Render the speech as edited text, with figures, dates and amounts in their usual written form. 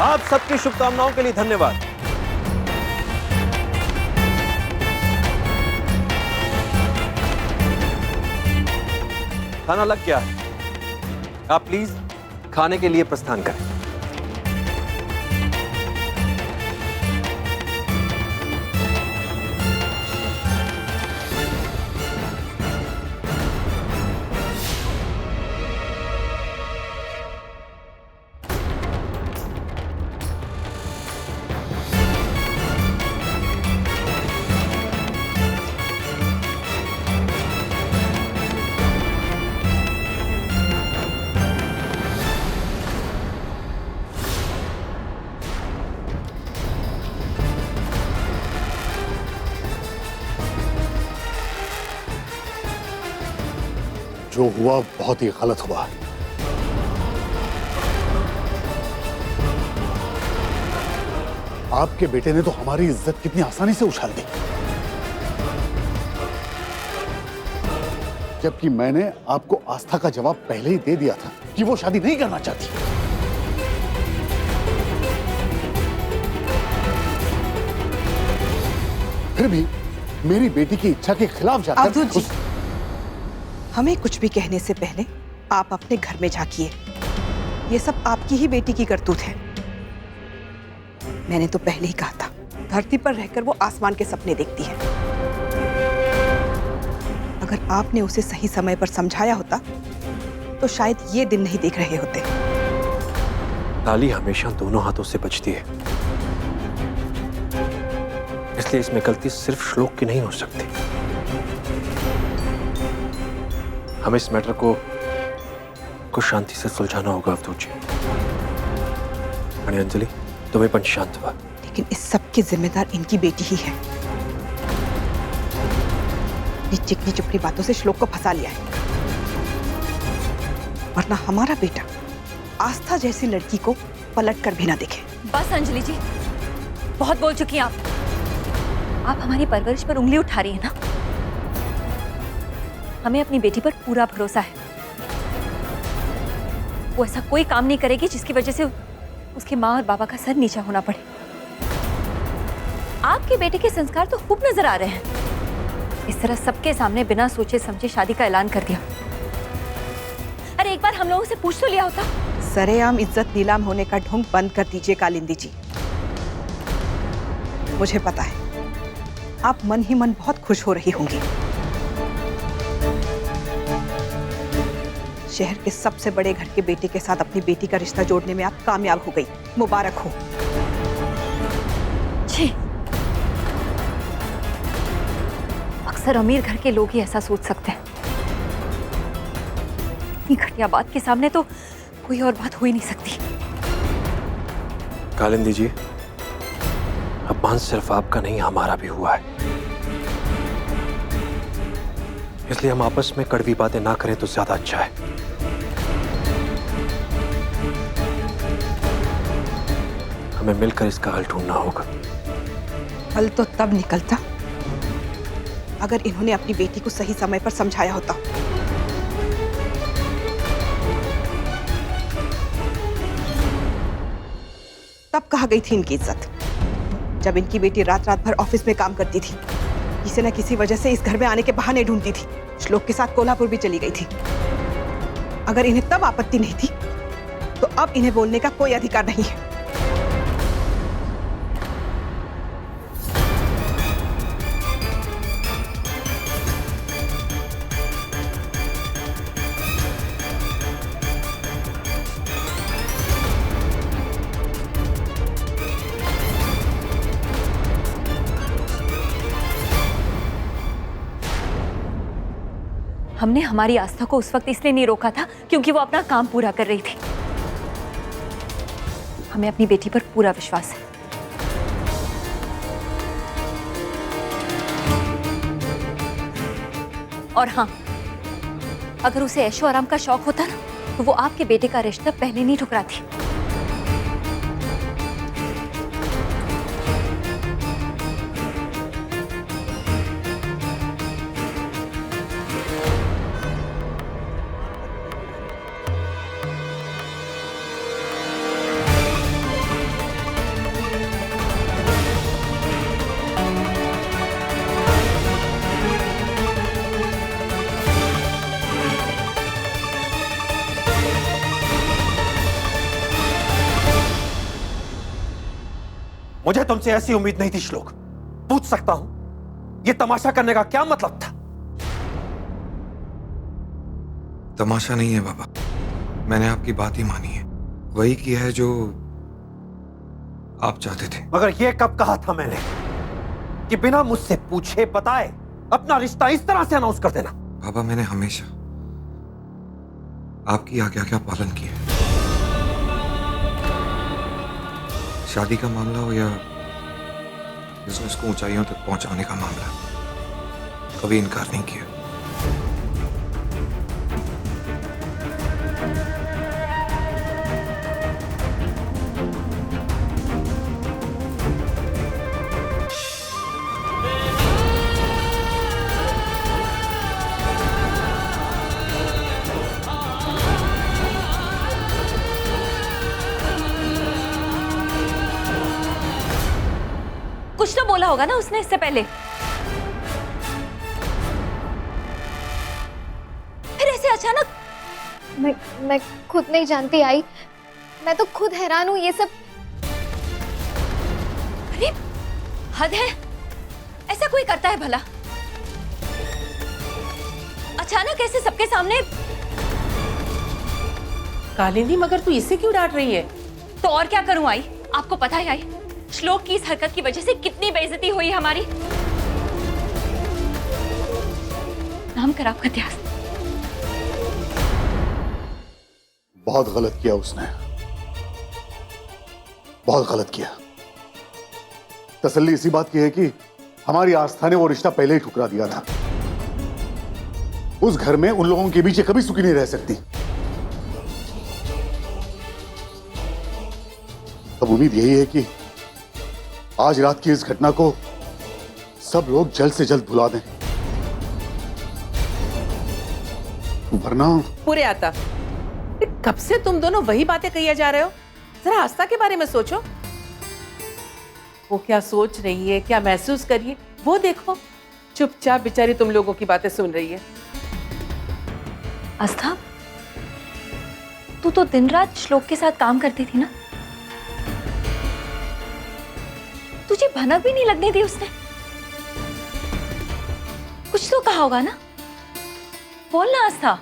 आप सबकी शुभकामनाओं के लिए धन्यवाद। खाना लग गया है, आप प्लीज खाने के लिए प्रस्थान करें। जो हुआ बहुत ही गलत हुआ। आपके बेटे ने तो हमारी इज्जत कितनी आसानी से उछाल दी, जबकि मैंने आपको आस्था का जवाब पहले ही दे दिया था कि वो शादी नहीं करना चाहती। फिर भी मेरी बेटी की इच्छा के खिलाफ जाकर अवधूत जी, हमें कुछ भी कहने से पहले आप अपने घर में झांकिए। ये सब आपकी ही बेटी की करतूत है। मैंने तो पहले ही कहा था, धरती पर रहकर वो आसमान के सपने देखती है। अगर आपने उसे सही समय पर समझाया होता तो शायद ये दिन नहीं देख रहे होते। ताली हमेशा दोनों हाथों से बजती है, इसलिए इसमें गलती सिर्फ श्लोक की नहीं हो सकती। हमें इस मैटर को शांति से सुलझाना होगा अवधूत जी। अंजलि, तुम्हें पंच शांत हुआ। लेकिन इस सब की जिम्मेदार इनकी बेटी ही है। ये चिकनी चुपड़ी बातों से श्लोक को फंसा लिया है, वरना हमारा बेटा आस्था जैसी लड़की को पलट कर भी ना देखे। बस अंजलि जी, बहुत बोल चुकी हैं आप हमारी परवरिश पर उंगली उठा रही है ना। हमें अपनी बेटी पर पूरा भरोसा है। वो ऐसा कोई काम नहीं करेगी जिसकी वजह से उसके माँ और बाबा का सर नीचा होना पड़े। आपके बेटे के संस्कार तो खूब नजर आ रहे हैं। इस तरह सबके सामने बिना सोचे समझे शादी का ऐलान कर दिया। अरे एक बार हम लोगों से पूछ तो लिया होता। सरेआम इज्जत नीलाम होने का ढोंग बंद कर दीजिए कालिंदी जी। मुझे पता है आप मन ही मन बहुत खुश हो रही होंगी। शहर के सबसे बड़े घर के बेटे के साथ अपनी बेटी का रिश्ता जोड़ने में आप कामयाब हो गई। मुबारक हो। छी, अक्सर अमीर घर के लोग ही ऐसा सोच सकते हैं। इतनी घटिया बात के सामने तो कोई और बात हो ही नहीं सकती। कालिंदी जी, अपमान सिर्फ आपका नहीं हमारा भी हुआ है, इसलिए हम आपस में कड़वी बातें ना करें तो ज्यादा अच्छा है। हमें मिलकर इसका हल ढूंढना होगा। हल तो तब निकलता अगर इन्होंने अपनी बेटी को सही समय पर समझाया होता। तब कहाँ गई थी इनकी इज्जत, जब इनकी बेटी रात रात भर ऑफिस में काम करती थी, किसी न किसी वजह से इस घर में आने के बहाने ढूंढती थी, श्लोक के साथ कोल्हापुर भी चली गई थी। अगर इन्हें तब आपत्ति नहीं थी तो अब इन्हें बोलने का कोई अधिकार नहीं है। हमने हमारी आस्था को उस वक्त इसलिए नहीं रोका था क्योंकि वो अपना काम पूरा कर रही थी। हमें अपनी बेटी पर पूरा विश्वास है। और हाँ, अगर उसे ऐशो आराम का शौक होता ना तो वो आपके बेटे का रिश्ता पहले नहीं ठुकराती। मुझे तुमसे ऐसी उम्मीद नहीं थी श्लोक। पूछ सकता हूं ये तमाशा करने का क्या मतलब था? तमाशा नहीं है बाबा, मैंने आपकी बात ही मानी है, वही किया है जो आप चाहते थे। मगर ये कब कहा था मैंने कि बिना मुझसे पूछे बताए अपना रिश्ता इस तरह से अनाउंस कर देना? बाबा मैंने हमेशा आपकी आज्ञा का पालन किया है। शादी का मामला हो या बिजनेस को ऊंचाइयों तक पहुंचाने का मामला, कभी इनकार नहीं किया। कुछ तो बोला होगा ना उसने इससे पहले, फिर ऐसे अचानक। मैं खुद नहीं जानती आई, मैं तो खुद हैरान हूँ ये सब। अरे हद है, ऐसा कोई करता है भला? अचानक ऐसे सबके सामने। कालिंदी मगर तू इसे क्यों डांट रही है? तो और क्या करूं आई? आपको पता है आई, श्लोक की इस हरकत की वजह से कितनी बेइज्जती हुई हमारी। नाम खराब कर दिया। बहुत गलत किया उसने, बहुत गलत किया। तसल्ली इसी बात की है कि हमारी आस्था ने वो रिश्ता पहले ही ठुकरा दिया था। उस घर में उन लोगों के बीच कभी सुखी नहीं रह सकती। अब उम्मीद यही है कि आज रात की इस घटना को सब लोग जल्द से जल्द भुला दें, वरना। पूरे आता, कब से तुम दोनों वही बातें कहिए जा रहे हो? जरा आस्था के बारे में सोचो, वो क्या सोच रही है, क्या महसूस कर रही है, वो देखो। चुपचाप बेचारी तुम लोगों की बातें सुन रही है। आस्था, तू तो दिन रात श्लोक के साथ काम करती थी ना, तुझे भनक भी नहीं लगने दी उसने? कुछ तो कहा होगा ना, बोल ना आस्था।